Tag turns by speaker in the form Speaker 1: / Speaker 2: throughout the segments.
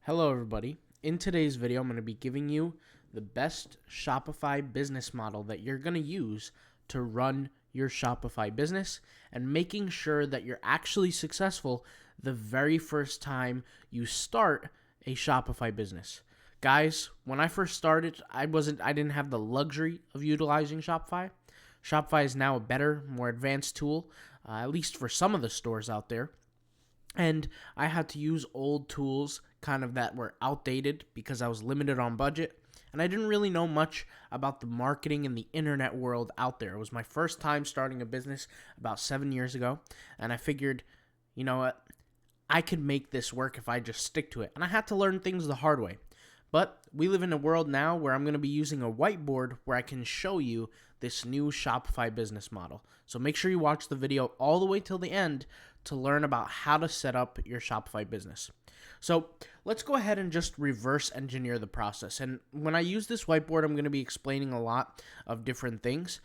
Speaker 1: Hello everybody. In today's video, I'm going to be giving you the best Shopify business model that you're going to use to run your Shopify business and making sure that you're actually successful the very first time you start a Shopify business. Guys, when I first started, I didn't have the luxury of utilizing Shopify. Shopify is now a better, more advanced tool, at least for some of the stores out there. And I had to use old tools kind of that were outdated because I was limited on budget. And I didn't really know much about the marketing and the internet world out there. It was my first time starting a business about 7 years ago. And I figured, you know what, I could make this work if I just stick to it. And I had to learn things the hard way. But we live in a world now where I'm going to be using a whiteboard where I can show you this new Shopify business model. So make sure you watch the video all the way till the end to learn about how to set up your Shopify business. So let's go ahead and just reverse engineer the process. And when I use this whiteboard, I'm going to be explaining a lot of different things.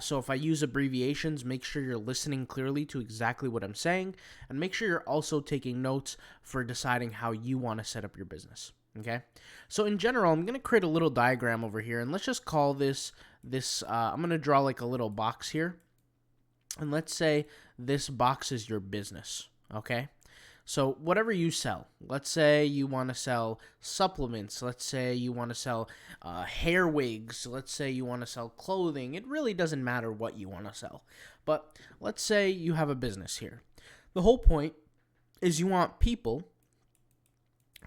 Speaker 1: So if I use abbreviations, make sure you're listening clearly to exactly what I'm saying. And make sure you're also taking notes for deciding how you want to set up your business. Okay, so in general, I'm going to create a little diagram over here, and let's just call this, I'm going to draw like a little box here, and let's say this box is your business, okay? So whatever you sell, let's say you want to sell supplements, let's say you want to sell hair wigs, let's say you want to sell clothing, it really doesn't matter what you want to sell, but let's say you have a business here. The whole point is you want people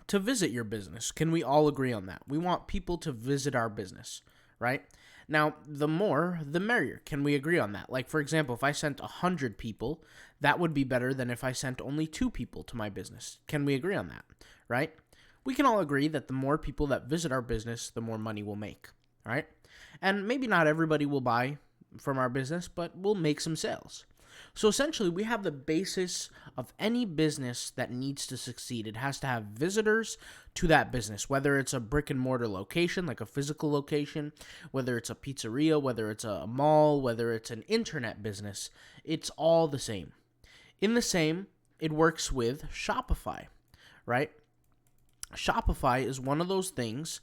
Speaker 1: to visit your business. Can we all agree on that? We want people to visit our business, right? Now, the more, the merrier. Can we agree on that? Like, for example, if I sent 100 people, that would be better than if I sent only 2 people to my business. Can we agree on that, right? We can all agree that the more people that visit our business, the more money we'll make, right? And maybe not everybody will buy from our business, but we'll make some sales. So essentially, we have the basis of any business that needs to succeed. It has to have visitors to that business, whether it's a brick and mortar location, like a physical location, whether it's a pizzeria, whether it's a mall, whether it's an internet business. It's all the same. In the same, it works with Shopify, right? Shopify is one of those things,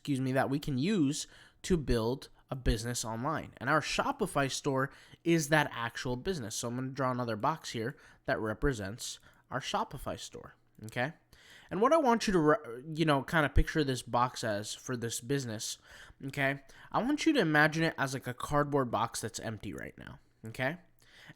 Speaker 1: that we can use to build a business online. And our Shopify store is that actual business. So I'm going to draw another box here that represents our Shopify store, okay? And what I want you to, kind of picture this box as for this business, okay? I want you to imagine it as like a cardboard box that's empty right now, okay?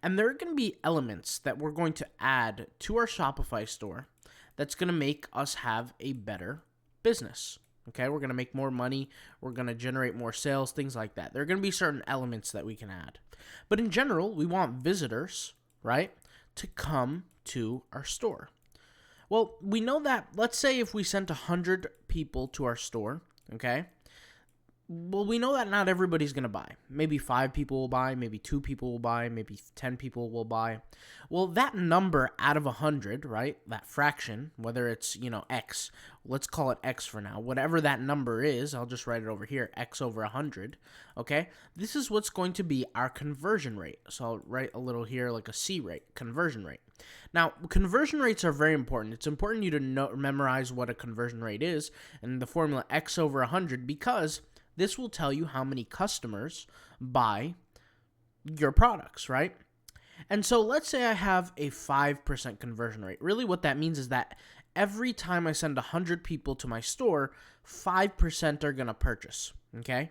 Speaker 1: And there are going to be elements that we're going to add to our Shopify store that's going to make us have a better business. Okay, we're going to make more money, we're going to generate more sales, things like that. There are going to be certain elements that we can add. But in general, we want visitors, right, to come to our store. Well, we know that, let's say if we sent 100 people to our store, okay, well, we know that not everybody's going to buy. Maybe 5 people will buy, maybe 2 people will buy, maybe 10 people will buy. Well, that number out of 100, right, that fraction, whether it's, X, let's call it X for now. Whatever that number is, I'll just write it over here, X over 100, okay? This is what's going to be our conversion rate. So I'll write a little here like a C rate, conversion rate. Now, conversion rates are very important. It's important you to memorize what a conversion rate is and the formula X over 100 because this will tell you how many customers buy your products, right? And so let's say I have a 5% conversion rate. Really what that means is that every time I send 100 people to my store, 5% are going to purchase, okay?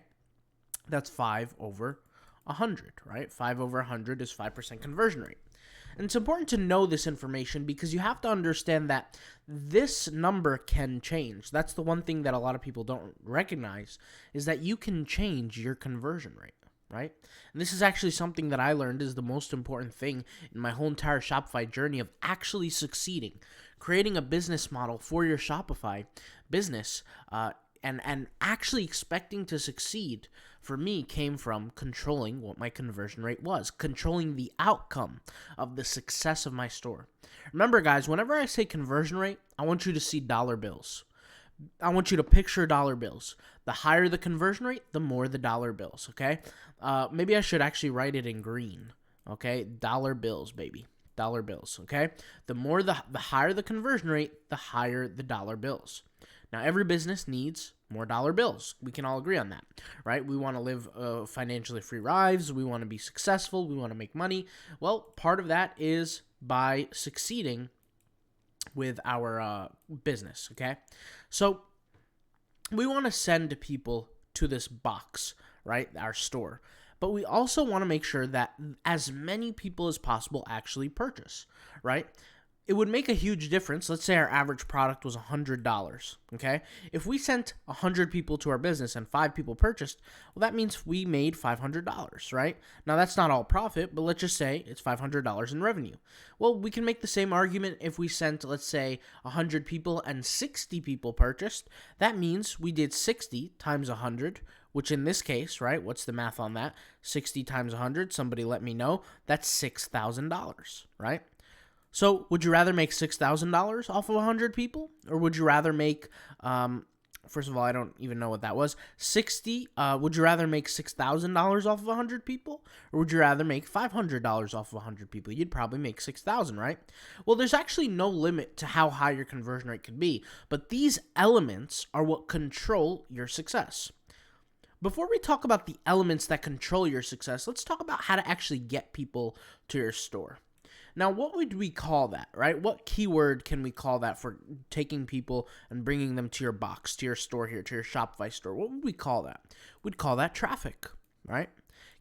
Speaker 1: That's 5 over 100, right? 5 over 100 is 5% conversion rate. And it's important to know this information because you have to understand that this number can change. That's the one thing that a lot of people don't recognize is that you can change your conversion rate, right? And this is actually something that I learned is the most important thing in my whole entire Shopify journey of actually succeeding, creating a business model for your Shopify business, and actually expecting to succeed for me came from controlling what my conversion rate was, controlling the outcome of the success of my store. Remember, guys, whenever I say conversion rate, I want you to see dollar bills. I want you to picture dollar bills. The higher the conversion rate, the more the dollar bills, okay? Maybe I should actually write it in green, okay? Dollar bills, baby. dollar bills, okay? The higher the conversion rate, the higher the dollar bills. Now, every business needs more dollar bills. We can all agree on that, right? We want to live financially free lives. We want to be successful. We want to make money. Well, part of that is by succeeding with our business, okay? So we want to send people to this box, right? Our store. But we also want to make sure that as many people as possible actually purchase, right? It would make a huge difference. Let's say our average product was $100, okay? If we sent 100 people to our business and 5 people purchased, well, that means we made $500, right? Now, that's not all profit, but let's just say it's $500 in revenue. Well, we can make the same argument if we sent, let's say, 100 people and 60 people purchased. That means we did 60 times 100, which in this case, right, what's the math on that? 60 times 100, somebody let me know. That's $6,000, right? So would you rather make $6,000 off of 100 people? Or would you rather make, first of all, I don't even know what that was, would you rather make $6,000 off of 100 people? Or would you rather make $500 off of 100 people? You'd probably make $6,000, right? Well, there's actually no limit to how high your conversion rate can be, but these elements are what control your success. Before we talk about the elements that control your success, let's talk about how to actually get people to your store. Now, what would we call that, right? What keyword can we call that for taking people and bringing them to your box, to your store here, to your Shopify store? What would we call that? We'd call that traffic, right?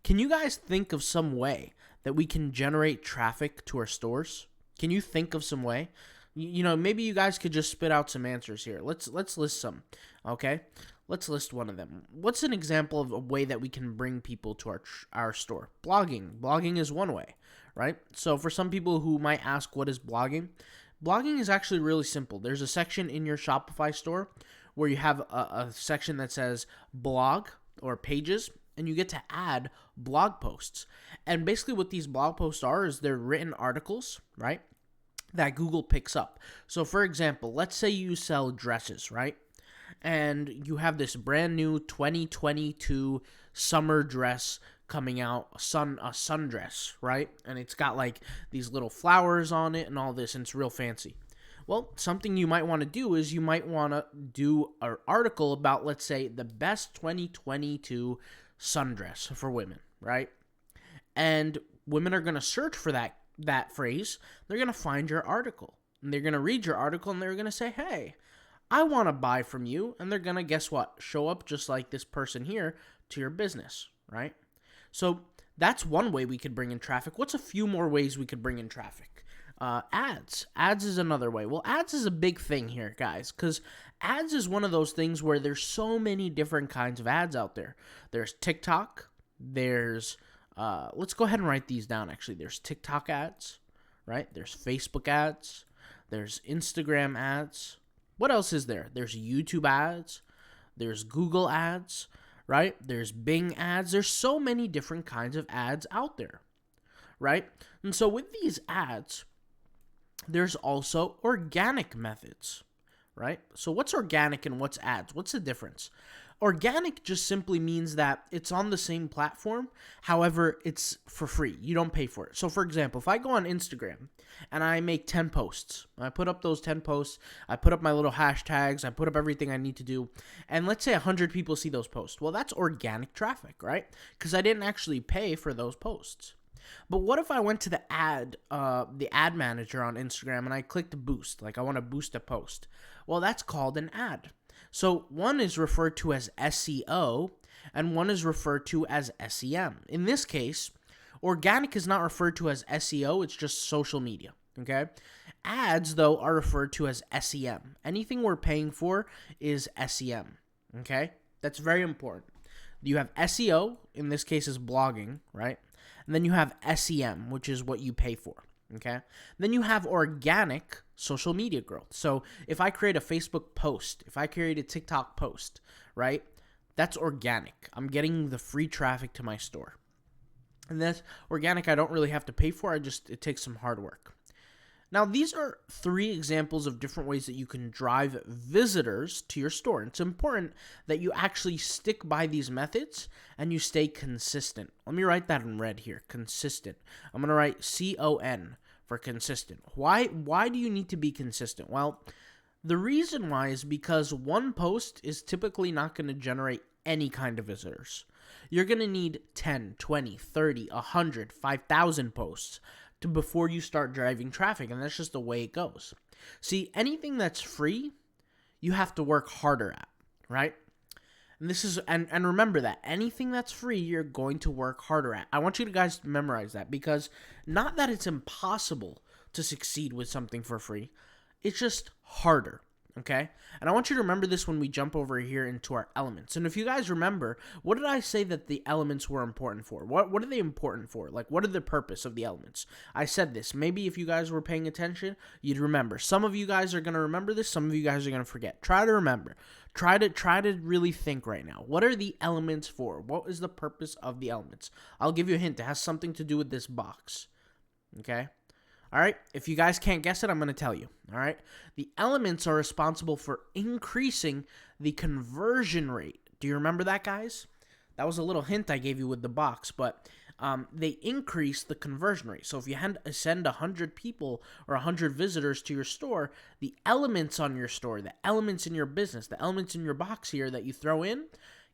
Speaker 1: Can you guys think of some way that we can generate traffic to our stores? Can you think of some way? You know, maybe you guys could just spit out some answers here. Let's list some, okay? Let's list one of them. What's an example of a way that we can bring people to our store? Blogging. Blogging is one way, right? So for some people who might ask, what is blogging? Blogging is actually really simple. There's a section in your Shopify store where you have a section that says blog or pages, and you get to add blog posts. And basically what these blog posts are is they're written articles, right, that Google picks up. So for example, let's say you sell dresses, right? And you have this brand new 2022 summer dress coming out, a sundress, right? And it's got like these little flowers on it and all this, and it's real fancy. Well, something you might want to do is you might want to do an article about, let's say, the best 2022 sundress for women, right? And women are going to search for that phrase. They're going to find your article, and they're going to read your article, and they're going to say, hey, I want to buy from you, and they're going to, guess what, show up just like this person here to your business, right? So that's one way we could bring in traffic. What's a few more ways we could bring in traffic? Ads. Ads is another way. Well, ads is a big thing here, guys, because ads is one of those things where there's so many different kinds of ads out there. There's TikTok. There's, let's go ahead and write these down, actually. There's TikTok ads, right? There's Facebook ads. There's Instagram ads. What else is there? There's YouTube ads. There's Google ads, right? There's Bing ads. There's so many different kinds of ads out there, right? And so with these ads, there's also organic methods, right? So what's organic and what's ads? What's the difference? Organic just simply means that it's on the same platform. However, it's for free. You don't pay for it. So for example, if I go on Instagram and I make 10 posts, I put up those 10 posts, I put up my little hashtags, I put up everything I need to do, and let's say 100 people see those posts. Well, that's organic traffic, right? Because I didn't actually pay for those posts. But what if I went to the ad manager on Instagram and I clicked boost, like I want to boost a post? Well, that's called an ad. So one is referred to as SEO and one is referred to as SEM. In this case, organic is not referred to as SEO, it's just social media, okay? Ads, though, are referred to as SEM. Anything we're paying for is SEM, okay? That's very important. You have SEO, in this case is blogging, right? And then you have SEM, which is what you pay for, okay? Then you have organic social media growth. So if I create a Facebook post, if I create a TikTok post, right, that's organic. I'm getting the free traffic to my store. And that's organic I don't really have to pay for. It takes some hard work. Now, these are 3 examples of different ways that you can drive visitors to your store. And it's important that you actually stick by these methods and you stay consistent. Let me write that in red here, consistent. I'm going to write CON for consistent. Why do you need to be consistent? Well, the reason why is because one post is typically not going to generate any kind of visitors. You're going to need 10, 20, 30, 100, 5,000 posts before you start driving traffic, and that's just the way it goes. See, anything that's free, you have to work harder at, right? And this is and remember that anything that's free, you're going to work harder at. I want you guys to memorize that, because not that it's impossible to succeed with something for free, it's just harder. Okay? And I want you to remember this when we jump over here into our elements. And if you guys remember, what did I say that the elements were important for? What are they important for? Like, what are the purpose of the elements? I said this. Maybe if you guys were paying attention, you'd remember. Some of you guys are going to remember this. Some of you guys are going to forget. Try to remember. Try to really think right now. What are the elements for? What is the purpose of the elements? I'll give you a hint. It has something to do with this box. Okay? All right, if you guys can't guess it, I'm going to tell you. All right, the elements are responsible for increasing the conversion rate. Do you remember that, guys? That was a little hint I gave you with the box, but they increase the conversion rate. So if you send 100 people or 100 visitors to your store, the elements on your store, the elements in your business, the elements in your box here that you throw in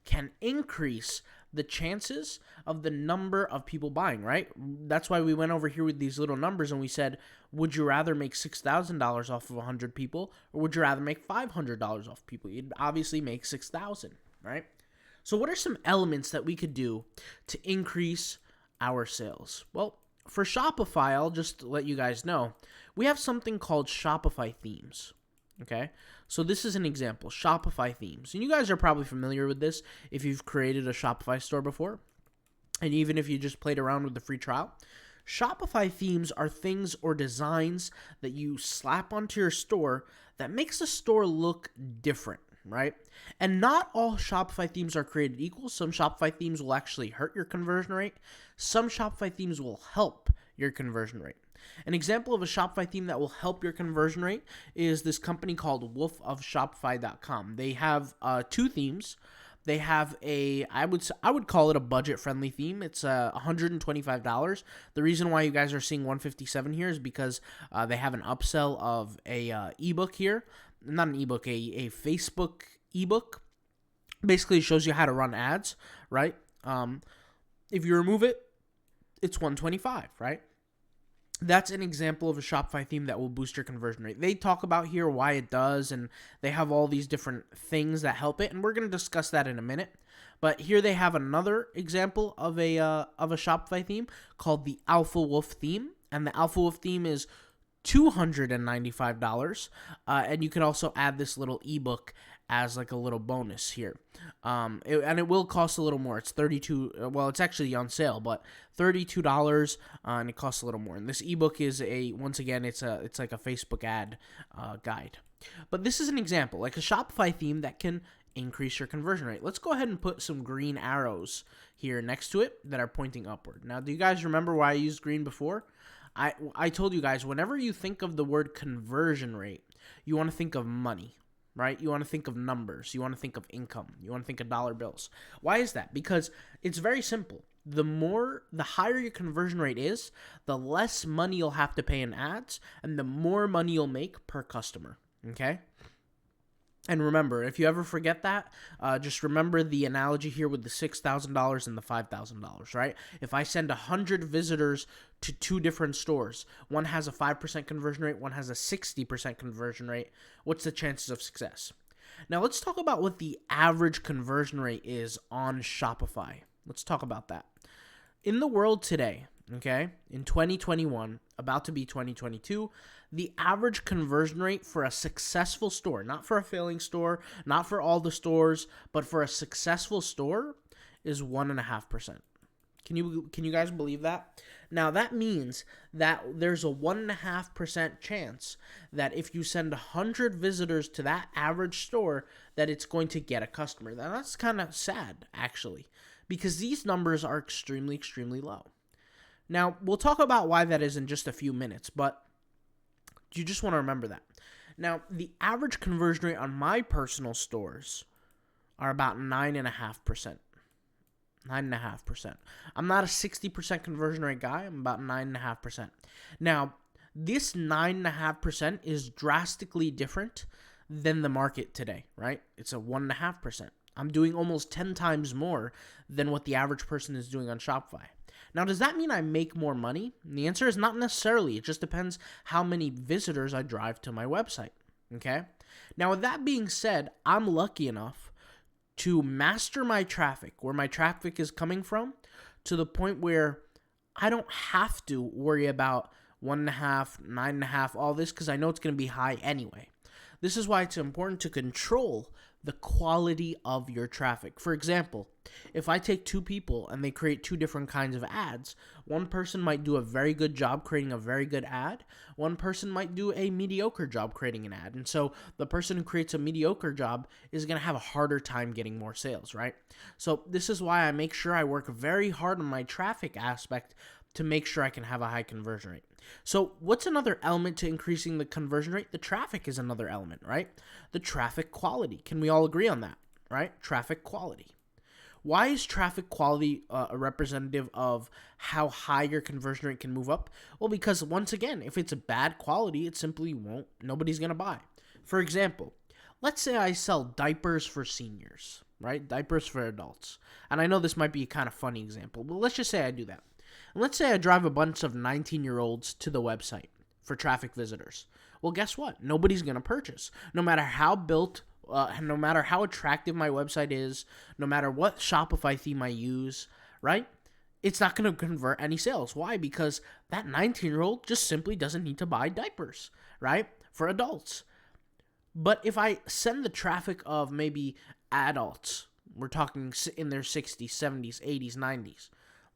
Speaker 1: can increase the chances of the number of people buying, right? That's why we went over here with these little numbers and we said, would you rather make $6,000 off of 100 people, or would you rather make $500 off people? You'd obviously make 6,000, right? So what are some elements that we could do to increase our sales? Well, for Shopify, I'll just let you guys know, we have something called Shopify Themes. Okay, so this is an example, Shopify Themes. And you guys are probably familiar with this if you've created a Shopify store before, and even if you just played around with the free trial. Shopify Themes are things or designs that you slap onto your store that makes the store look different, right? And not all Shopify themes are created equal. Some Shopify themes will actually hurt your conversion rate. Some Shopify themes will help your conversion rate. An example of a Shopify theme that will help your conversion rate is this company called wolfofshopify.com. They have two themes. They have I would call it a budget-friendly theme. It's $125. The reason why you guys are seeing $157 here is because they have an upsell of a ebook here. Not an ebook, a Facebook ebook. Basically, it shows you how to run ads, right? If you remove it, it's $125, right? That's an example of a Shopify theme that will boost your conversion rate. They talk about here why it does, and they have all these different things that help it, and we're going to discuss that in a minute. But here they have another example of a Shopify theme called the Alpha Wolf theme, and the Alpha Wolf theme is $295, and you can also add this little ebook as like a little bonus here. And it will cost a little more. It's $32. Well, it's actually on sale, but $32, and it costs a little more. And this ebook is once again, it's like a Facebook ad guide. But this is an example, like a Shopify theme that can increase your conversion rate. Let's go ahead and put some green arrows here next to it that are pointing upward. Now, do you guys remember why I used green before? I told you guys, whenever you think of the word conversion rate, you want to think of money. Right? You want to think of numbers. You want to think of income. You want to think of dollar bills. Why is that? Because it's very simple. The higher your conversion rate is, the less money you'll have to pay in ads, and the more money you'll make per customer. Okay? And remember, if you ever forget that, just remember the analogy here with the $6,000 and the $5,000, right? If I send 100 visitors to two different stores, one has a 5% conversion rate, one has a 60% conversion rate, what's the chances of success? Now, let's talk about what the average conversion rate is on Shopify. Let's talk about that. In the world today, okay, in 2021, about to be 2022, the average conversion rate for a successful store, not for a failing store, not for all the stores, but for a successful store, is 1.5%. Can you guys believe that? Now, that means that there's a 1.5% chance that if you send 100 visitors to that average store, that it's going to get a customer. Now, that's kind of sad, actually, because these numbers are extremely, extremely low. Now, we'll talk about why that is in just a few minutes, but you just want to remember that. Now, the average conversion rate on my personal stores are about 9.5%. 9.5%. I'm not a 60% conversion rate guy. I'm about 9.5%. Now, This 9.5% is drastically different than the market today, right? It's a 1.5%. I'm doing almost 10 times more than what the average person is doing on Shopify. Now, does that mean I make more money? And the answer is not necessarily. It just depends how many visitors I drive to my website, okay? Now, with that being said, I'm lucky enough to master my traffic, where my traffic is coming from, to the point where I don't have to worry about 1.5, 9.5, all this, because I know it's going to be high anyway. This is why it's important to control the quality of your traffic. For example, if I take two people and they create two different kinds of ads, one person might do a very good job creating a very good ad. One person might do a mediocre job creating an ad. And so the person who creates a mediocre job is going to have a harder time getting more sales, right? So this is why I make sure I work very hard on my traffic aspect to make sure I can have a high conversion rate. So what's another element to increasing the conversion rate? The traffic is another element, right? The traffic quality. Can we all agree on that, right? Traffic quality. Why is traffic quality a representative of how high your conversion rate can move up? Well, because once again, if it's a bad quality, it simply won't, nobody's going to buy. For example, let's say I sell diapers for seniors, right? Diapers for adults. And I know this might be a kind of funny example, but let's just say I do that. And let's say I drive a bunch of 19-year-olds to the website for traffic visitors. Well, guess what? Nobody's going to purchase. No matter how no matter how attractive my website is, no matter what Shopify theme I use, right? It's not going to convert any sales. Why? Because that 19-year-old just simply doesn't need to buy diapers, right? For adults. But if I send the traffic of maybe adults, we're talking in their 60s, 70s, 80s, 90s,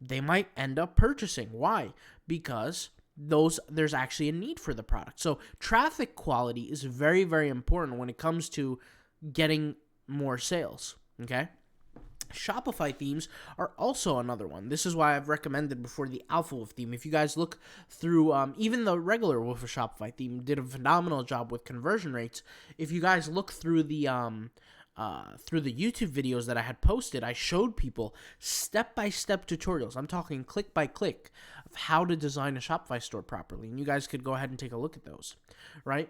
Speaker 1: they might end up purchasing. Why? Because there's actually a need for the product. So traffic quality is very, very important when it comes to getting more sales, okay? Shopify themes are also another one. This is why I've recommended before the Alpha Wolf theme. If you guys look through, even the regular Wolf of Shopify theme did a phenomenal job with conversion rates. If you guys look through the YouTube videos that I had posted, I showed people step-by-step tutorials. I'm talking click by click of how to design a Shopify store properly. And you guys could go ahead and take a look at those, right?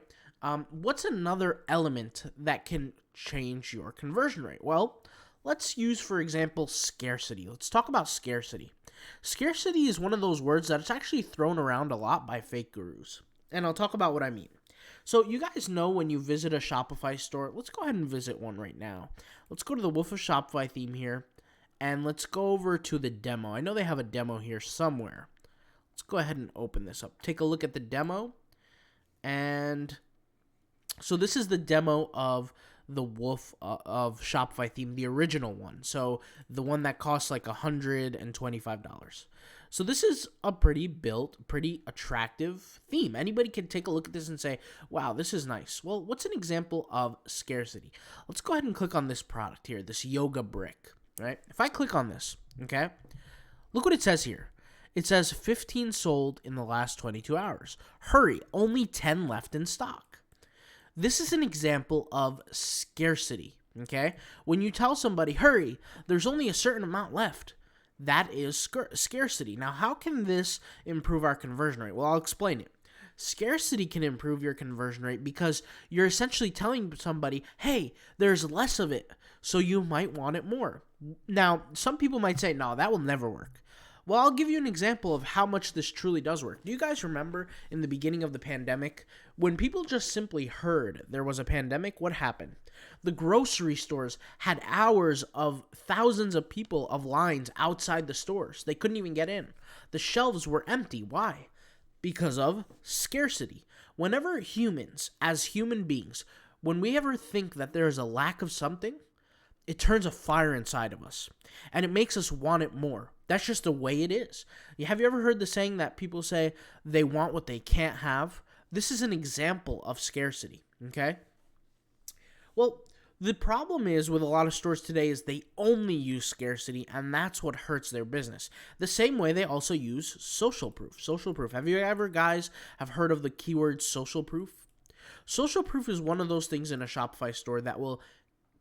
Speaker 1: What's another element that can change your conversion rate? Well, let's use, for example, scarcity. Let's talk about scarcity. Scarcity is one of those words that it's actually thrown around a lot by fake gurus. And I'll talk about what I mean. So you guys know when you visit a Shopify store, let's go ahead and visit one right now. Let's go to the Wolf of Shopify theme here, and let's go over to the demo. I know they have a demo here somewhere. Let's go ahead and open this up. Take a look at the demo. And so this is the demo of the Wolf of Shopify theme, the original one. So the one that costs like $125. So this is a pretty attractive theme. Anybody can take a look at this and say, wow, this is nice. Well, what's an example of scarcity? Let's go ahead and click on this product here, this yoga brick, right? If I click on this, okay, look what it says here. It says 15 sold in the last 22 hours. Hurry, only 10 left in stock. This is an example of scarcity, okay? When you tell somebody, hurry, there's only a certain amount left. That is scarcity. Now, how can this improve our conversion rate? Well, I'll explain it. Scarcity can improve your conversion rate because you're essentially telling somebody, hey, there's less of it, so you might want it more. Now, some people might say, no, that will never work. Well, I'll give you an example of how much this truly does work. Do you guys remember in the beginning of the pandemic, when people just simply heard there was a pandemic, what happened? The grocery stores had hours of thousands of people of lines outside the stores. They couldn't even get in. The shelves were empty. Why? Because of scarcity. Whenever humans, as human beings, when we ever think that there is a lack of something, it turns a fire inside of us, and it makes us want it more. That's just the way it is. Have you ever heard the saying that people say they want what they can't have? This is an example of scarcity, okay? Well, the problem is with a lot of stores today is they only use scarcity, and that's what hurts their business. The same way they also use social proof. Social proof. Have you ever, guys, have heard of the keyword social proof? Social proof is one of those things in a Shopify store that will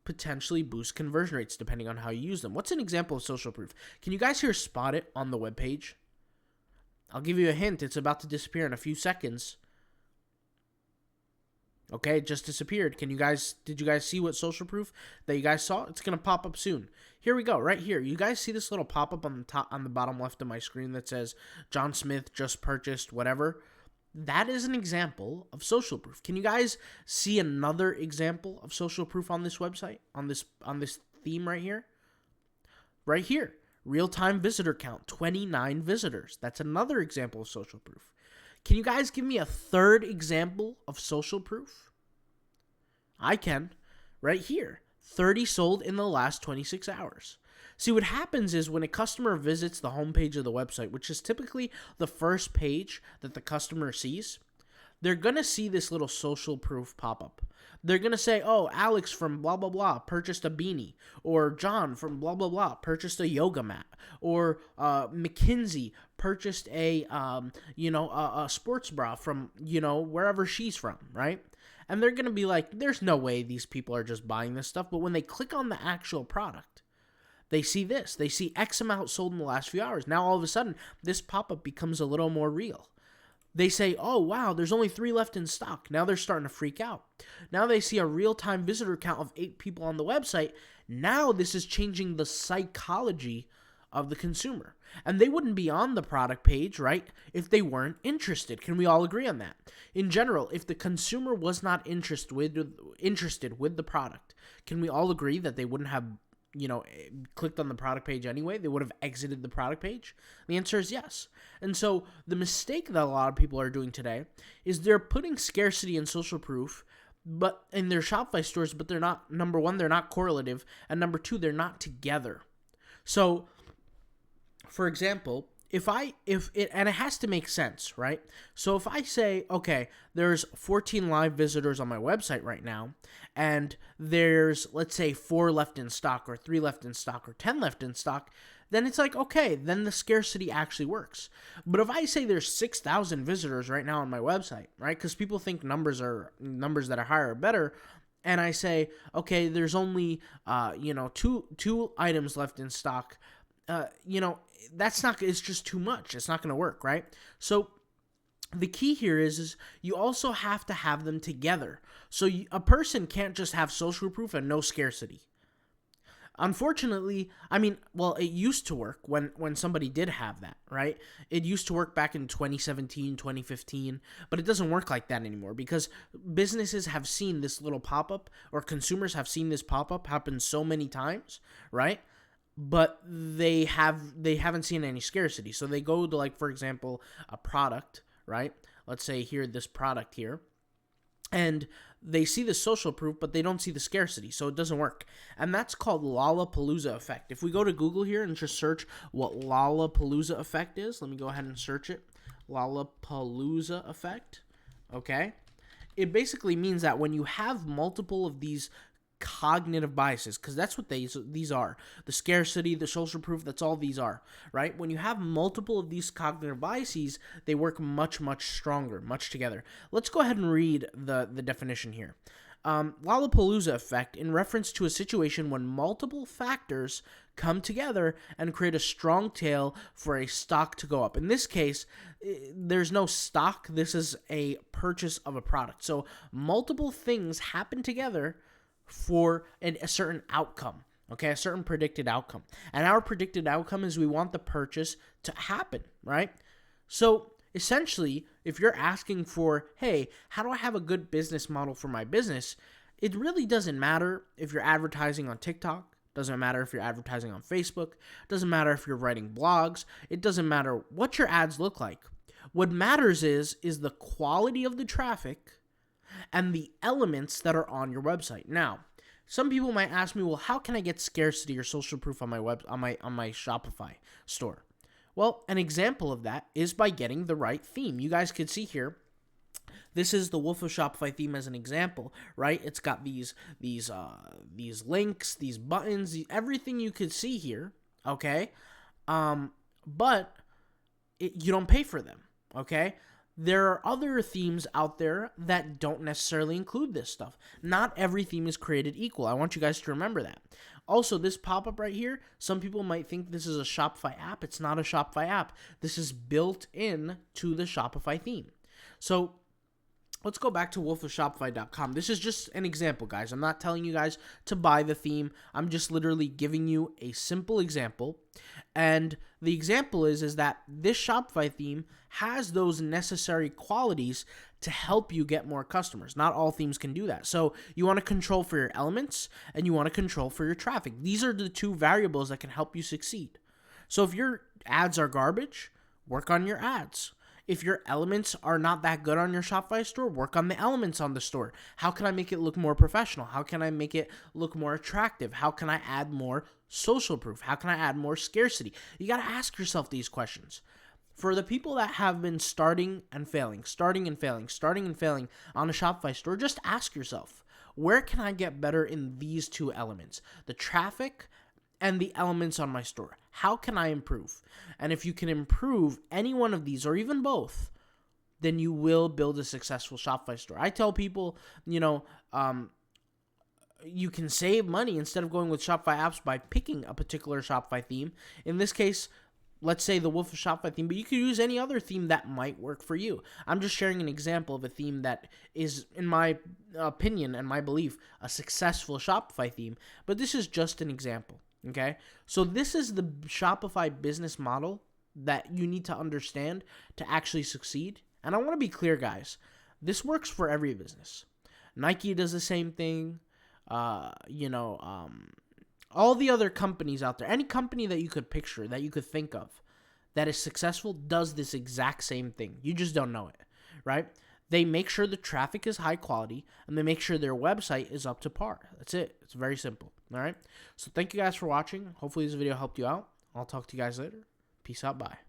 Speaker 1: potentially boost conversion rates depending on how you use them. What's an example of social proof? Can you guys here spot it on the webpage? I'll give you a hint. It's about to disappear in a few seconds. Okay, it just disappeared. Did you guys see what social proof that you guys saw? It's going to pop up soon. Here we go, right here. You guys see this little pop-up on the bottom left of my screen that says John Smith just purchased whatever? That is an example of social proof. Can you guys see another example of social proof on this website, on this theme right here? Right here. Real-time visitor count, 29 visitors. That's another example of social proof. Can you guys give me a third example of social proof? I can. Right here. 30 sold in the last 26 hours. See, what happens is when a customer visits the homepage of the website, which is typically the first page that the customer sees, they're going to see this little social proof pop up. They're going to say, oh, Alex from blah, blah, blah purchased a beanie. Or John from blah, blah, blah purchased a yoga mat. Or Mackenzie purchased a sports bra from, wherever she's from, right? And they're going to be like, there's no way these people are just buying this stuff. But when they click on the actual product, they see this. They see X amount sold in the last few hours. Now, all of a sudden, this pop-up becomes a little more real. They say, oh, wow, there's only 3 left in stock. Now they're starting to freak out. Now they see a real-time visitor count of 8 people on the website. Now this is changing the psychology of the consumer. And they wouldn't be on the product page, right, if they weren't interested. Can we all agree on that? In general, if the consumer was not interested with the product, can we all agree that they wouldn't have clicked on the product page anyway? They would have exited the product page? The answer is yes. And so the mistake that a lot of people are doing today is they're putting scarcity and social proof but in their Shopify stores, but they're not, number one, they're not correlative, and number two, they're not together. So, for example, and it has to make sense, right? So if I say, okay, there's 14 live visitors on my website right now, and there's, let's say, 4 left in stock, or 3 left in stock, or 10 left in stock, then it's like, okay, then the scarcity actually works. But if I say there's 6,000 visitors right now on my website, right? Because people think numbers that are higher are better, and I say, okay, there's only, two items left in stock, it's just too much. It's not going to work, right? So the key here is you also have to have them together. So a person can't just have social proof and no scarcity. Unfortunately, it used to work when somebody did have that, right? It used to work back in 2017, 2015, but it doesn't work like that anymore because businesses have seen this little pop-up, or consumers have seen this pop-up happen so many times, right? But they haven't seen any scarcity. So they go to, like, for example, a product, right? Let's say here, this product here, and they see the social proof, but they don't see the scarcity, so it doesn't work. And that's called Lollapalooza Effect. If we go to Google here and just search what Lollapalooza Effect is, let me go ahead and search it. Lollapalooza Effect, okay? It basically means that when you have multiple of these cognitive biases, because that's what these are, the scarcity, the social proof, that's all these are, right? When you have multiple of these cognitive biases, they work much stronger, much together. Let's go ahead and read the definition here. Lollapalooza effect, in reference to a situation when multiple factors come together and create a strong tail for a stock to go up. In this case, there's no stock. This is a purchase of a product. So multiple things happen together for a certain outcome, okay, a certain predicted outcome. And our predicted outcome is we want the purchase to happen, right? So essentially, if you're asking for, hey, how do I have a good business model for my business? It really doesn't matter if you're advertising on TikTok, doesn't matter if you're advertising on Facebook, doesn't matter if you're writing blogs, it doesn't matter what your ads look like. What matters is the quality of the traffic and the elements that are on your website. Now, some people might ask me, well, how can I get scarcity or social proof on my Shopify store? Well, an example of that is by getting the right theme. You guys can see here, this is the Wolf of Shopify theme as an example, right? It's got these links, these buttons, everything you could see here, okay? But you don't pay for them, okay? There are other themes out there that don't necessarily include this stuff. Not every theme is created equal. I want you guys to remember that. Also, this pop-up right here, some people might think this is a Shopify app. It's not a Shopify app. This is built in to the Shopify theme. So let's go back to wolfofshopify.com. This is just an example, guys. I'm not telling you guys to buy the theme. I'm just literally giving you a simple example. And the example is that this Shopify theme has those necessary qualities to help you get more customers. Not all themes can do that. So you want to control for your elements and you want to control for your traffic. These are the two variables that can help you succeed. So if your ads are garbage, work on your ads. If your elements are not that good on your Shopify store, work on the elements on the store. How can I make it look more professional? How can I make it look more attractive? How can I add more social proof? How can I add more scarcity? You got to ask yourself these questions. For the people that have been starting and failing on a Shopify store, just ask yourself, where can I get better in these two elements? The traffic and the elements on my store. How can I improve? And if you can improve any one of these or even both, then you will build a successful Shopify store. I tell people, you can save money instead of going with Shopify apps by picking a particular Shopify theme. In this case, let's say the Wolf of Shopify theme, but you could use any other theme that might work for you. I'm just sharing an example of a theme that is, in my opinion and my belief, a successful Shopify theme, but this is just an example. Okay, so this is the Shopify business model that you need to understand to actually succeed. And I want to be clear, guys, this works for every business. Nike does the same thing. All the other companies out there, any company that you could picture, that you could think of that is successful does this exact same thing. You just don't know it, right? They make sure the traffic is high quality and they make sure their website is up to par. That's it. It's very simple. All right. So thank you guys for watching. Hopefully this video helped you out. I'll talk to you guys later. Peace out. Bye.